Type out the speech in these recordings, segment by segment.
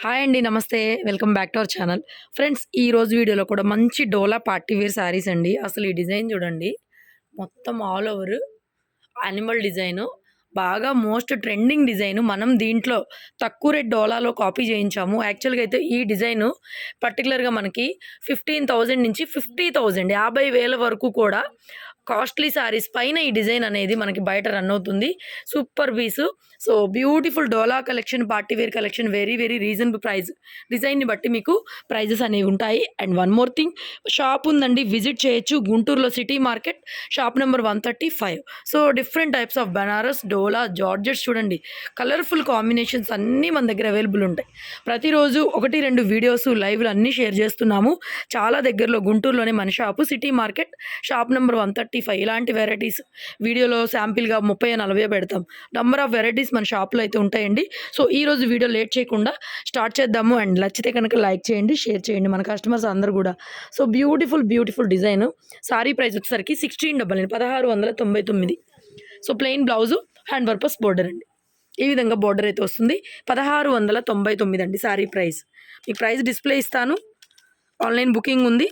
Hi అండి. నమస్తే. Welcome back to our channel. Friends ఈ రోజు వీడియోలో కూడా మంచి డోలా పార్టీ వేర్ శారీస్ అండి. అసలు ఈ డిజైన్ చూడండి. మొత్తం ఆల్ ఓవర్ యానిమల్ డిజైను. బాగా మోస్ట్ ట్రెండింగ్ డిజైను. మనం దీంట్లో తక్కువ రేట్ డోలాలో కాపీ చేయించాము. యాక్చువల్‌గా అయితే ఈ డిజైను పర్టిక్యులర్‌గా మనకి 15,000 నుంచి 50,000 50,000 వరకు కూడా కాస్ట్‌లీ శారీస్ పైన ఈ డిజైన్ అనేది మనకి బయట రన్ అవుతుంది. Super piece. So, beautiful dola collection, party wear collection very, very reasonable price. డిజైన్‌ని బట్టి మీకు ప్రైజెస్ అనేవి ఉంటాయి. And one more thing, shop ఉందండి. విజిట్ చేయొచ్చు. గుంటూరులో city market, shop number 135. So, different types of Banaras, dola, georgettes చూడండి. కలర్‌ఫుల్ కాంబినేషన్స్ అన్నీ మన దగ్గర అవైలబుల్ ఉంటాయి. ప్రతిరోజు 1, 2 వీడియోస్, లైవ్‌లు అన్నీ షేర్ చేస్తున్నాము. చాలా దగ్గరలో గుంటూరులోనే మన shop city market, shop number 135. ఇలాంటి వెరైటీస్ వీడియోలో శాంపిల్‌గా 30, 40 పెడతాం. నంబర్ ఆఫ్ వెరైటీస్ మన షాప్‌లో అయితే ఉంటాయండి. సో, ఈరోజు వీడియో లేట్ చేయకుండా స్టార్ట్ చేద్దాము. అండ్ నచ్చితే కనుక లైక్ చేయండి, షేర్ చేయండి. మన కస్టమర్స్ అందరూ కూడా. So, beautiful design. Sorry price వచ్చేసరికి 1699. So, plain blouse, hand purpose border అండి. ఈ విధంగా బోర్డర్ అయితే వస్తుంది. 1699 అండి సారీ ప్రైస్. మీకు ప్రైస్ డిస్ప్లే ఇస్తాను. ఆన్లైన్ బుకింగ్ ఉంది.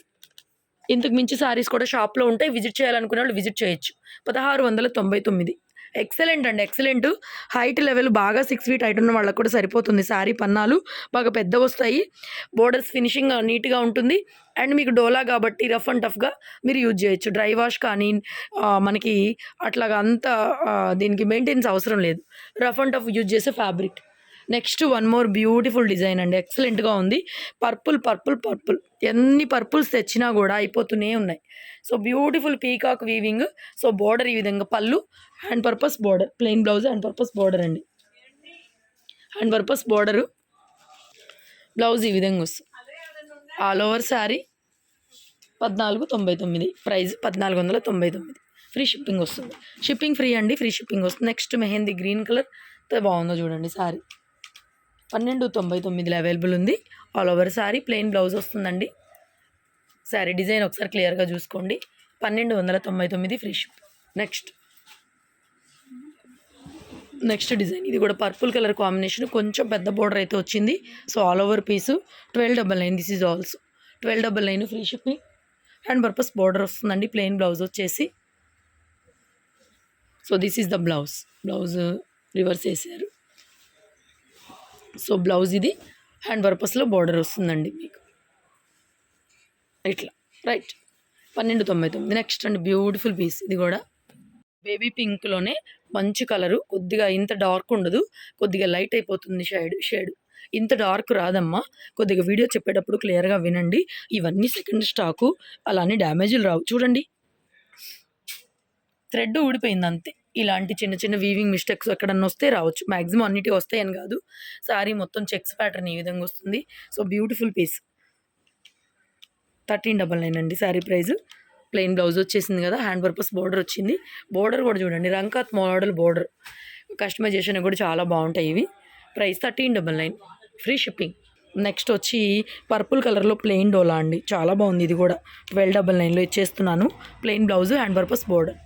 ఇంతకు మించి సారీస్ కూడా షాప్‌లో ఉంటాయి. విజిట్ చేయాలనుకునే వాళ్ళు విజిట్ చేయొచ్చు. 1699. ఎక్సలెంట్ అండి. ఎక్సలెంట్. హైట్ లెవెల్ బాగా 6 ఫీట్ హైట్ ఉన్న వాళ్ళకి కూడా సరిపోతుంది. శారీ పన్నాలు బాగా పెద్దవొస్తాయి. బోర్డర్స్ ఫినిషింగ్ నీట్‌గా ఉంటుంది. అండ్ మీకు డోలా కాబట్టి రఫ్ అండ్ టఫ్‌గా మీరు యూజ్ చేయొచ్చు. డ్రై వాష్ కానీ మనకి అట్లాగా అంత దీనికి మెయింటెనెన్స్ అవసరం లేదు. రఫ్ అండ్ టఫ్ యూజ్ చేసే fabric. Next one more beautiful design అండి. ఎక్సలెంట్‌గా ఉంది. పర్పుల్. ఎన్ని పర్పుల్స్ తెచ్చినా కూడా అయిపోతూనే ఉన్నాయి. So, beautiful peacock weaving. So, border ఈ విధంగా పళ్ళు, hand purpose border, plain blouse, hand purpose border అండి. హ్యాండ్ పర్పస్ బోర్డరు, బ్లౌజ్ ఈ విధంగా వస్తుంది. All over sari 1499. Price 1499. Free shipping వస్తుంది. షిప్పింగ్ ఫ్రీ అండి. ఫ్రీ షిప్పింగ్ వస్తుంది. నెక్స్ట్ మెహందీ గ్రీన్ కలర్ బాగుందో చూడండి శారీ. 1299లో అవైలబుల్ ఉంది. All over sari plain blouse వస్తుందండి. శారీ డిజైన్ ఒకసారి క్లియర్గా చూసుకోండి. 1299 ఫ్రీ షిప్. Next design. ఇది కూడా పర్పుల్ కలర్ కాంబినేషన్, కొంచెం పెద్ద బోర్డర్ అయితే వచ్చింది. So, all over piece 1299. This is also 1299 free shipping. Hand purpose border వస్తుందండి. ప్లెయిన్ బ్లౌజ్ వచ్చేసి. So, this is the blouse reverse వేసారు. సో, బ్లౌజ్ ఇది హ్యాండ్ పర్పస్లో బోర్డర్ వస్తుందండి మీకు ఇట్లా. రైట్. 1299. నెక్స్ట్ అండి బ్యూటిఫుల్ పీస్. ఇది కూడా బేబీ పింక్లోనే మంచి కలరు. కొద్దిగా ఇంత డార్క్ ఉండదు, కొద్దిగా లైట్ అయిపోతుంది షేడ్. ఇంత డార్క్ రాదమ్మా. కొద్దిగా వీడియో చెప్పేటప్పుడు క్లియర్గా వినండి. ఇవన్నీ సెకండ్ స్టాకు, అలానే డ్యామేజ్లు రావు. చూడండి, థ్రెడ్ ఊడిపోయింది అంతే. ఇలాంటి చిన్న చిన్న వీవింగ్ మిస్టేక్స్ ఎక్కడన్నా వస్తే రావచ్చు. మ్యాక్సిమం అన్నిటి వస్తాయని కాదు. శారీ మొత్తం చెక్స్ ప్యాటర్న్ ఈ విధంగా వస్తుంది. So, beautiful piece. 1399 అండి శారీ ప్రైస్. ప్లెయిన్ బ్లౌజ్ వచ్చేసింది కదా, హ్యాండ్ పర్పస్ బోర్డర్ వచ్చింది. బోర్డర్ కూడా చూడండి, రంకాత్ మోడల్ బోర్డర్. కస్టమైజేషన్ కూడా చాలా బాగుంటాయి ఇవి. ప్రైస్ 1399. Free shipping. నెక్స్ట్ వచ్చి పర్పుల్ కలర్లో ప్లెయిన్ డోలా అండి. చాలా బాగుంది. ఇది కూడా 1299లో ఇచ్చేస్తున్నాను. Plain blouse, hand purpose border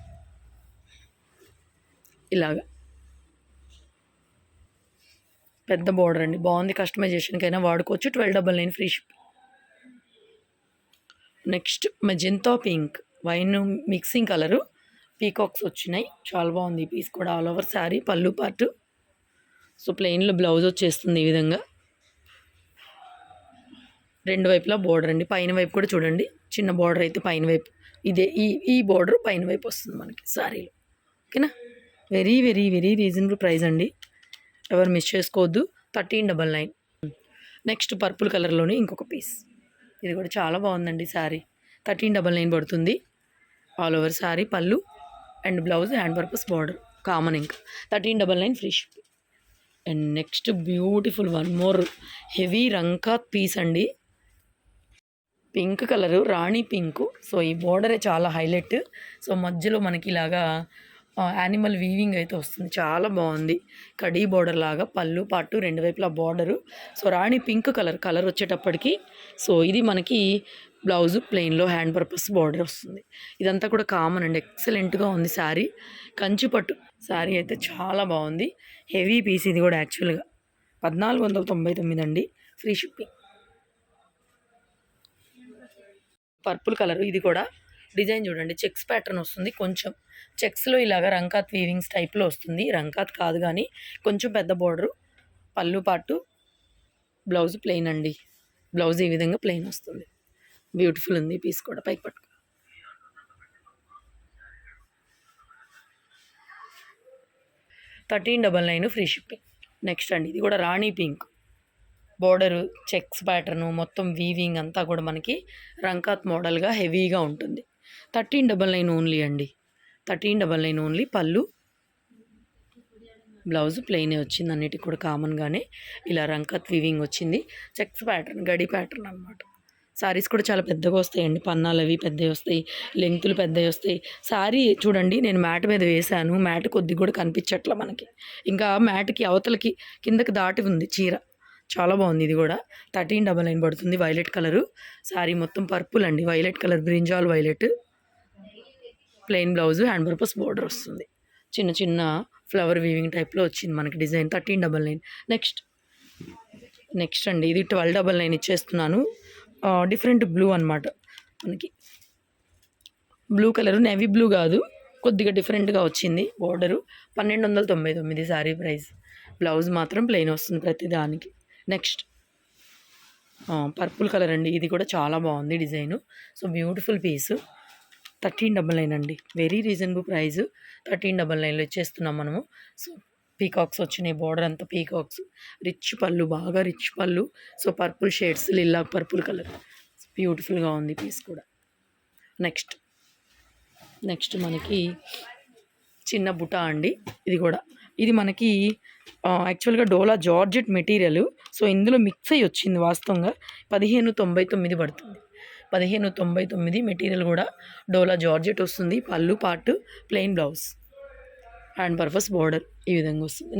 ఇలాగా పెద్ద బోర్డర్ అండి. బాగుంది. కస్టమైజేషన్కైనా వాడుకోవచ్చు. 1299 free ship. Next magenta pink wine mixing colour, peacocks వచ్చినాయి. చాలా బాగుంది ఈ పీస్ కూడా. ఆల్ ఓవర్ శారీ పళ్ళు పార్ట్. సో, ప్లెయిన్లో బ్లౌజ్ వచ్చేస్తుంది ఈ విధంగా. రెండు వైపులా బోర్డర్ అండి. పైన వైపు కూడా చూడండి, చిన్న బోర్డర్ అయితే పైన వైపు ఇదే ఈ బోర్డర్ పైన వైపు వస్తుంది మనకి శారీలో. ఓకేనా. Very very very reasonable price అండి. ఎవరు మిస్ చేసుకోవద్దు. 1399. నెక్స్ట్ పర్పుల్ కలర్లోనే ఇంకొక పీస్. ఇది కూడా చాలా బాగుందండి శారీ. 1399 పడుతుంది. ఆల్ ఓవర్ శారీ పళ్ళు and blouse, hand purpose border common. ఇంకా 1399 free ship. And next beautiful one more heavy రంకాత్ పీస్ అండి. పింక్ కలరు, రాణి పింకు. సో, ఈ బోర్డరే చాలా హైలైట్. సో, మధ్యలో మనకి ఇలాగా యానిమల్ వీవింగ్ అయితే వస్తుంది. చాలా బాగుంది. కడీ బోర్డర్ లాగా పళ్ళు పాటు రెండు వైపులా బోర్డరు. సో, రాణి పింక్ కలర్ వచ్చేటప్పటికి. సో, ఇది మనకి బ్లౌజు ప్లెయిన్లో హ్యాండ్ పర్పస్ బోర్డర్ వస్తుంది. ఇదంతా కూడా కామన్ అండి. ఎక్సలెంట్గా ఉంది శారీ. కంచిపట్టు శారీ అయితే చాలా బాగుంది. హెవీ పీస్ ఇది కూడా యాక్చువల్గా. 1499 అండి, ఫ్రీ షిప్పింగ్. పర్పుల్ కలర్, ఇది కూడా డిజైన్ చూడండి, చెక్స్ ప్యాటర్న్ వస్తుంది. కొంచెం చెక్స్లో ఇలాగా రంకాత్ వీవింగ్స్ టైప్లో వస్తుంది. రంకాత్ కాదు కానీ కొంచెం పెద్ద బోర్డరు, పళ్ళు పాటు, బ్లౌజ్ ప్లెయిన్ అండి. బ్లౌజ్ ఈ విధంగా ప్లెయిన్ వస్తుంది. బ్యూటిఫుల్ ఉంది పీస్ కూడా. పైకి పట్టుకో. 1399 ఫ్రీ షిప్పింగ్. నెక్స్ట్ అండి, ఇది కూడా రాణి పింక్ బోర్డరు, చెక్స్ ప్యాటర్ను, మొత్తం వీవింగ్ అంతా కూడా మనకి రంకాత్ మోడల్గా హెవీగా ఉంటుంది. 1399 ఓన్లీ అండి. 1399 ఓన్లీ. పళ్ళు, బ్లౌజ్ ప్లెయినే వచ్చింది. అన్నిటికి కూడా కామన్గానే ఇలా రంకాత్ వీవింగ్ వచ్చింది. చెక్స్ ప్యాటర్న్, గడి ప్యాటర్న్ అనమాట. సారీస్ కూడా చాలా పెద్దగా వస్తాయండి. పన్నాలు అవి పెద్దవి వస్తాయి, లెంగ్తులు పెద్దవి వస్తాయి. సారీ చూడండి, నేను మ్యాట్ మీద వేశాను. మ్యాట్ కొద్దిగా కూడా కనిపించట్లా మనకి. ఇంకా మ్యాట్కి అవతలకి కిందకి దాటి ఉంది చీర. చాలా బాగుంది. ఇది కూడా 1399 పడుతుంది. వైలెట్ కలరు సారీ, మొత్తం పర్పుల్ అండి. Violet colour, brinjal violet, plain blouse, hand purpose border వస్తుంది. చిన్న చిన్న ఫ్లవర్ వీవింగ్ టైప్లో వచ్చింది మనకి డిజైన్. 1399. నెక్స్ట్ అండి, ఇది 1299 ఇచ్చేస్తున్నాను. డిఫరెంట్ బ్లూ అనమాట మనకి. బ్లూ కలరు, నేవీ బ్లూ కాదు, కొద్దిగా డిఫరెంట్గా వచ్చింది. Border 1299 sari price. బ్లౌజ్ మాత్రం ప్లెయిన్ వస్తుంది ప్రతి దానికి. నెక్స్ట్ పర్పుల్ కలర్ అండి, ఇది కూడా చాలా బాగుంది డిజైను. సో బ్యూటిఫుల్ పీసు. 1399 అండి, వెరీ రీజనబుల్ ప్రైస్. 1399లో ఇచ్చేస్తున్నాం మనము. సో పీకాక్స్ వచ్చినాయి, బోర్డర్ అంతా పీకాక్స్, రిచ్ పళ్ళు, బాగా రిచ్ పళ్ళు. So purple shades, lilac purple colour, బ్యూటిఫుల్గా ఉంది పీస్ కూడా. నెక్స్ట్ మనకి చిన్న బుటా అండి. ఇది మనకి యాక్చువల్గా డోలా జార్జెట్ మెటీరియల్. సో ఇందులో మిక్స్ అయ్యి వచ్చింది. వాస్తవంగా 1599 పడుతుంది. 1599 మెటీరియల్ కూడా డోలా జార్జెట్ వస్తుంది. పళ్ళు part, plain blouse, hand purpose border ఈ విధంగా వస్తుంది.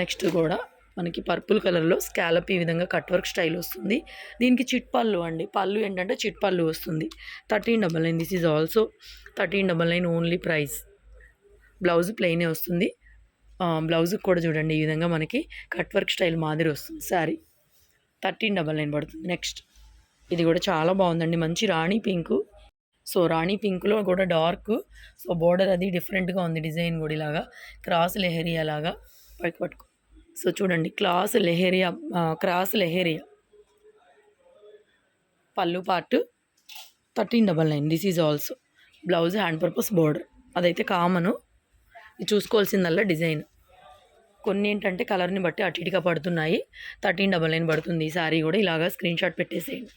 నెక్స్ట్ కూడా మనకి పర్పుల్ కలర్లో స్కాలప్ ఈ విధంగా కట్ వర్క్ స్టైల్ వస్తుంది. దీనికి చిట్ పళ్ళు అండి. పళ్ళు ఏంటంటే చిట్ పళ్ళు వస్తుంది. 1399. This is also 1399 only price. Blouse ప్లెయినే వస్తుంది. బ్లౌజ్కి కూడా చూడండి ఈ విధంగా మనకి కట్ వర్క్ స్టైల్ మాదిరి వస్తుంది. శారీ 1399 పడుతుంది. నెక్స్ట్ ఇది కూడా చాలా బాగుందండి, మంచి రాణి పింకు. సో రాణి పింక్లో కూడా డార్క్. సో బోర్డర్ అది డిఫరెంట్గా ఉంది. డిజైన్ కూడా ఇలాగా క్రాస్ లెహరియా లాగా. పైకి పట్టుకో. సో చూడండి, క్రాస్ లెహరియా పళ్ళు part 1399. This is also blouse, hand purpose border. అదైతే కామను. ఇది చూసుకోవాల్సిందల్లా డిజైన్. కొన్ని ఏంటంటే కలర్ని బట్టి అటు ఇటుగా పడుతున్నాయి. 1399 పడుతుంది. ఈ శారీ కూడా ఇలాగా స్క్రీన్ షాట్ పెట్టేసేయండి.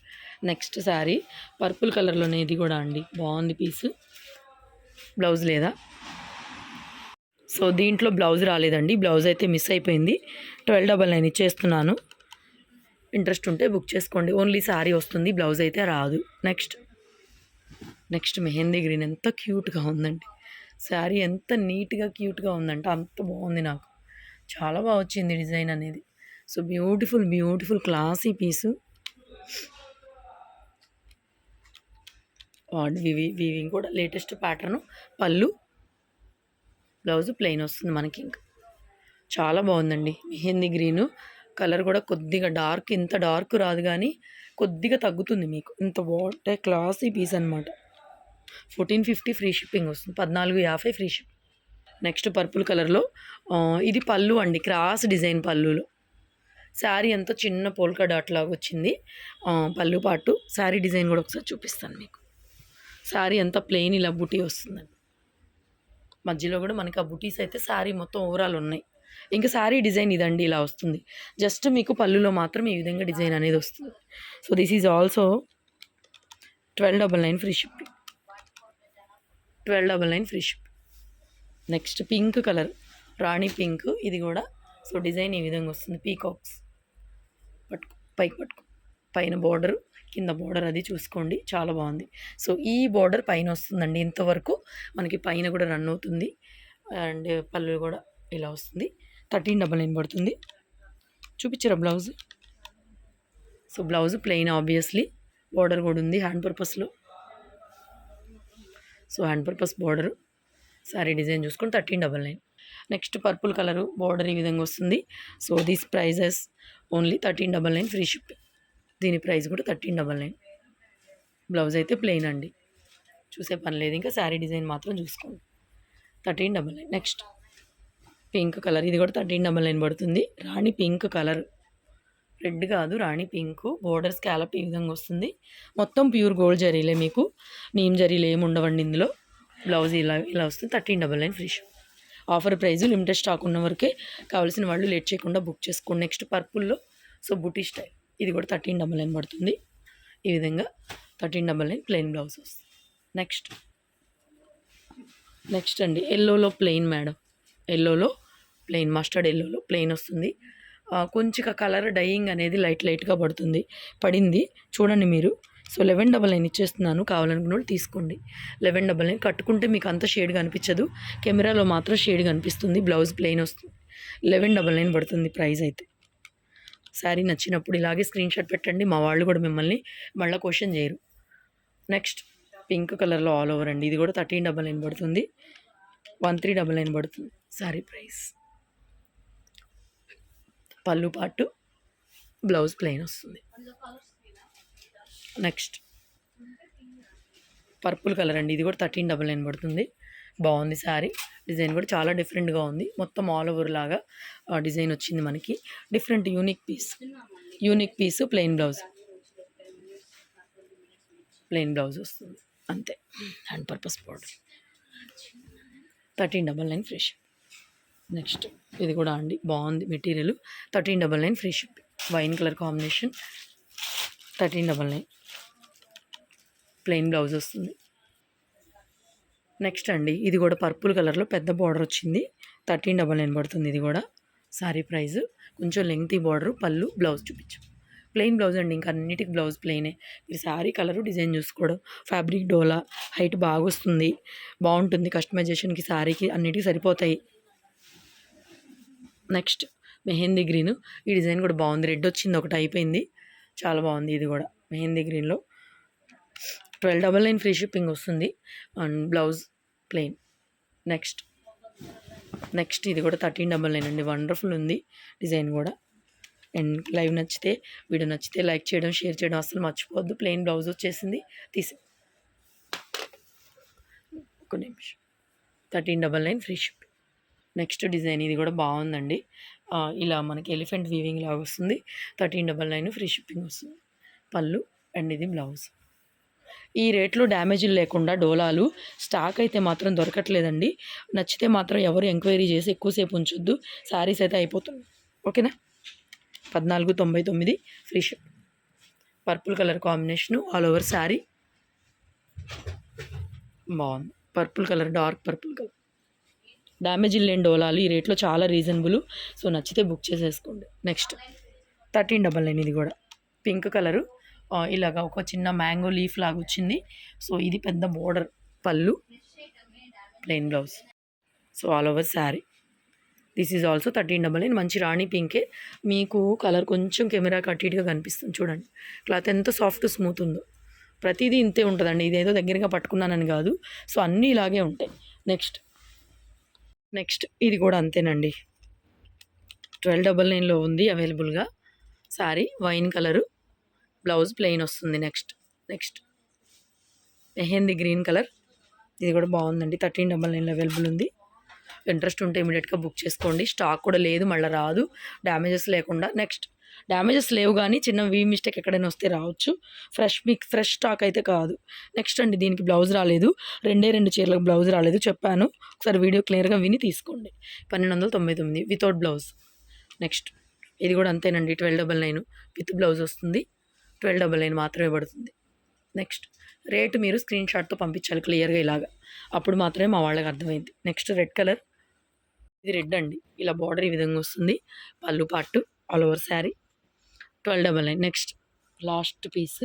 నెక్స్ట్ శారీ పర్పుల్ కలర్లోనే, ఇది కూడా అండి బాగుంది పీసు. బ్లౌజ్ లేదా, సో దీంట్లో బ్లౌజ్ రాలేదండి. బ్లౌజ్ అయితే మిస్ అయిపోయింది. 1299 ఇచ్చేస్తున్నాను. ఇంట్రెస్ట్ ఉంటే బుక్ చేసుకోండి. ఓన్లీ శారీ వస్తుంది, బ్లౌజ్ అయితే రాదు. నెక్స్ట్ మెహందీ గ్రీన్, ఎంత క్యూట్గా ఉందండి శారీ. ఎంత నీట్గా క్యూట్గా ఉందంటే అంత బాగుంది. నాకు చాలా బాగా వచ్చింది డిజైన్ అనేది. సో బ్యూటిఫుల్ క్లాసీ పీసు. వీవింగ్ కూడా లేటెస్ట్ ప్యాటర్ను. పళ్ళు, బ్లౌజ్ ప్లెయిన్ వస్తుంది మనకి. ఇంకా చాలా బాగుందండి. మెహందీ గ్రీను కలర్ కూడా కొద్దిగా డార్క్, ఇంత డార్క్ రాదు కానీ కొద్దిగా తగ్గుతుంది మీకు. ఇంత బాగుంటే క్లాసీ పీస్ అనమాట. 1450 ఫ్రీ షిప్పింగ్ వస్తుంది. 1450 ఫ్రీ షిప్. నెక్స్ట్ పర్పుల్ కలర్లో, ఇది పళ్ళు అండి, క్రాస్ డిజైన్ పళ్ళులో. శారీ అంతా చిన్న పోల్కా డాట్ లాగా వచ్చింది. పళ్ళు పాటు శారీ డిజైన్ కూడా ఒకసారి చూపిస్తాను మీకు. శారీ అంతా ప్లెయిన్ ఇలా బుటీ వస్తుందండి. మధ్యలో కూడా మనకి ఆ బుటీస్ అయితే శారీ మొత్తం ఓవరాల్ ఉన్నాయి. ఇంకా శారీ డిజైన్ ఇదండి, ఇలా వస్తుంది. జస్ట్ మీకు పళ్ళులో మాత్రం ఈ విధంగా డిజైన్ అనేది వస్తుంది. So this is also 1299 free shipping. 1299 free ship. Next pink colour, Rani pink, ఇది కూడా. సో డిజైన్ ఈ విధంగా వస్తుంది. పీకాక్స్ పైకి పట్టుకో. పైన బోర్డరు, కింద బోర్డర్ అది చూసుకోండి, చాలా బాగుంది. సో ఈ బోర్డర్ పైన వస్తుందండి. ఇంతవరకు మనకి పైన కూడా రన్ అవుతుంది. అండ్ పళ్ళు కూడా ఇలా వస్తుంది. 1399 పడుతుంది. చూపించరా blouse? So blouse plain obviously, border కూడా ఉంది హ్యాండ్ పర్పస్లో. So hand purpose border, sari design చూసుకొని 1399. నెక్స్ట్ పర్పుల్ కలరు బార్డర్ ఈ విధంగా వస్తుంది. So this prices only 1399 free shipping. దీని ప్రైస్ కూడా 1399. బ్లౌజ్ అయితే ప్లెయిన్ అండి, చూసే పని లేదు, ఇంకా శారీ డిజైన్ మాత్రం చూసుకోండి. 1399. నెక్స్ట్ పింక్ కలర్, ఇది కూడా 1399 పడుతుంది. రాణి పింక్ కలర్, రెడ్ కాదు రాణి పింక్, బోర్డర్ స్కాలప్ ఈ విధంగా వస్తుంది. మొత్తం ప్యూర్ గోల్డ్ జరీలే, మీకు నీమ్ జరీలు ఏమి ఉండవండి ఇందులో. బ్లౌజ్ ఇలా ఇలా వస్తుంది. 1399 free ship. Offer price, limited stock ఉన్న వరకే, కావాల్సిన వాళ్ళు లేట్ చేయకుండా బుక్ చేసుకోండి. నెక్స్ట్ పర్పుల్లో సో బుటీ స్టైల్, ఇది కూడా 1399 పడుతుంది. ఈ విధంగా 1399 ప్లెయిన్ బ్లౌజ్ వస్తుంది. నెక్స్ట్ అండి ఎల్లోలో ప్లెయిన్ మేడం, ఎల్లోలో ప్లెయిన్, మస్టర్డ్ ఎల్లోలో ప్లెయిన్ వస్తుంది. కొంచెం కలర్ డైయింగ్ అనేది లైట్గా పడింది చూడండి మీరు. సో 1199 ఇచ్చేస్తున్నాను, కావాలనుకున్న వాళ్ళు తీసుకోండి. 1199 కట్టుకుంటే మీకు అంత షేడ్ కనిపించదు, కెమెరాలో మాత్రం షేడ్ కనిపిస్తుంది. బ్లౌజ్ ప్లెయిన్ వస్తుంది. 1199 పడుతుంది ప్రైస్ అయితే. శారీ నచ్చినప్పుడు ఇలాగే స్క్రీన్ షాట్ పెట్టండి, మా వాళ్ళు కూడా మిమ్మల్ని మళ్ళీ క్వశ్చన్ చేయరు. నెక్స్ట్ పింక్ కలర్లో ఆల్ ఓవర్ అండి, ఇది కూడా 1399 పడుతుంది. 1399 పడుతుంది శారీ ప్రైస్. పళ్ళు పాటు, బ్లౌజ్ ప్లెయిన్ వస్తుంది. నెక్స్ట్ పర్పుల్ కలర్ అండి, ఇది కూడా 1399 పడుతుంది. బాగుంది శారీ, డిజైన్ కూడా చాలా డిఫరెంట్గా ఉంది. మొత్తం ఆల్ ఓవర్ లాగా డిజైన్ వచ్చింది మనకి. Different unique piece plain blouse వస్తుంది అంతే. Hand purpose border. 1399 free ship. Next ఇది కూడా అండి బాగుంది material, 1399 free ship. Wine colour combination, 1399 plain blouse వస్తుంది. నెక్స్ట్ అండి ఇది కూడా పర్పుల్ కలర్లో పెద్ద బార్డర్ వచ్చింది, 1399 పడుతుంది. ఇది కూడా శారీ ప్రైస్. కొంచెం లెంగ్తీ బార్డరు, పళ్ళు, బ్లౌజ్ చూపించు. ప్లెయిన్ బ్లౌజ్ అండి, ఇంకా అన్నిటికి బ్లౌజ్ ప్లెయినే. మీరు శారీ కలరు డిజైన్ చూసుకోవడం. ఫ్యాబ్రిక్ డోలా, హైట్ బాగా వస్తుంది, బాగుంటుంది. కస్టమైజేషన్కి శారీకి అన్నిటికీ సరిపోతాయి. నెక్స్ట్ మెహందీ గ్రీన్, ఈ డిజైన్ కూడా బాగుంది. రెడ్ వచ్చింది ఒకటి, అయిపోయింది, చాలా బాగుంది. ఇది కూడా మెహందీ గ్రీన్లో 1299 ఫ్రీ షిప్పింగ్ వస్తుంది. And blouse plain. నెక్స్ట్ ఇది కూడా 1399 అండి, వండర్ఫుల్ ఉంది డిజైన్ కూడా. అండ్ వీడియో నచ్చితే లైక్ చేయడం, షేర్ చేయడం అసలు మర్చిపోవద్దు. ప్లెయిన్ బ్లౌజ్ వచ్చేసింది, ఒక నిమిషం. 1399 ఫ్రీ షిప్. నెక్స్ట్ డిజైన్, ఇది కూడా బాగుందండి. ఇలా మనకి ఎలిఫెంట్ వీవింగ్ లాగా వస్తుంది. 1399 ఫ్రీ షిప్పింగ్ వస్తుంది. పళ్ళు అండ్ ఇది బ్లౌజ్. ఈ రేట్లో డ్యామేజీలు లేకుండా డోలాలు స్టాక్ అయితే మాత్రం దొరకట్లేదండి. నచ్చితే మాత్రం ఎవరు ఎంక్వైరీ చేసి ఎక్కువసేపు ఉంచొద్దు, శారీస్ అయితే అయిపోతుంది. ఓకేనా. 1499 free ship. Purple colour combination, all over sari బాగుంది. Purple colour, dark purple colour. డ్యామేజీలు లేని డోలాలు ఈ రేట్లో చాలా రీజనబుల్. సో నచ్చితే బుక్ చేసేసుకోండి. నెక్స్ట్ 1399, ఇది కూడా పింక్ కలరు, ఇలాగా ఒక చిన్న మ్యాంగో లీఫ్ లాగా వచ్చింది. సో ఇది పెద్ద బోర్డర్, పళ్ళు, plain blouse. So all over sari. This is also 1399. మంచి రాణి పింకే, మీకు కలర్ కొంచెం కెమెరా కట్టిగా కనిపిస్తుంది చూడండి. క్లాత్ ఎంత సాఫ్ట్ స్మూత్ ఉందో. ప్రతిదీ ఇంతే ఉంటుందండి, ఇదేదో దగ్గరగా పట్టుకున్నానని కాదు. సో అన్నీ ఇలాగే ఉంటాయి. నెక్స్ట్ ఇది కూడా అంతేనండి, 1299లో ఉంది అవైలబుల్గా. Sari wine colour, blouse plain వస్తుంది. నెక్స్ట్ మెహందీ గ్రీన్ కలర్, ఇది కూడా బాగుందండి. 1399 అవైలబుల్ ఉంది. ఇంట్రెస్ట్ ఉంటే ఇమీడియట్గా బుక్ చేసుకోండి. స్టాక్ కూడా లేదు, మళ్ళీ రాదు డ్యామేజెస్ లేకుండా. నెక్స్ట్ డ్యామేజెస్ లేవు, కానీ చిన్న మిస్టేక్ ఎక్కడైనా వస్తే రావచ్చు. ఫ్రెష్ స్టాక్ అయితే కాదు. నెక్స్ట్ అండి దీనికి బ్లౌజ్ రాలేదు, 2 చీరలకు బ్లౌజ్ రాలేదు చెప్పాను. ఒకసారి వీడియో క్లియర్గా విని తీసుకోండి. 1299 వితౌట్ బ్లౌజ్. నెక్స్ట్ ఇది కూడా అంతేనండి, 1299 విత్ బ్లౌజ్ వస్తుంది. 1299 మాత్రమే పడుతుంది. నెక్స్ట్ రేటు మీరు స్క్రీన్ షాట్తో పంపించాలి క్లియర్గా ఇలాగా, అప్పుడు మాత్రమే మా వాళ్ళకి అర్థమైంది. నెక్స్ట్ రెడ్ కలర్, ఇది రెడ్ అండి, ఇలా బార్డర్ ఈ విధంగా వస్తుంది. పళ్ళు పాటు, all over sari. 1299. Next last piece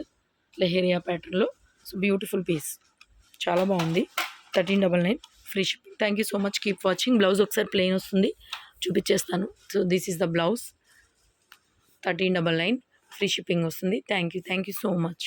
leheriya ప్యాటర్న్లో, సో బ్యూటిఫుల్ పీస్, చాలా బాగుంది. 1399 free shipping. Thank you so much, keep watching. Blouse ఒకసారి ప్లెయిన్ వస్తుంది, చూపించేస్తాను. So this is the blouse. 1399 free shipping వస్తుంది. Thank you so much.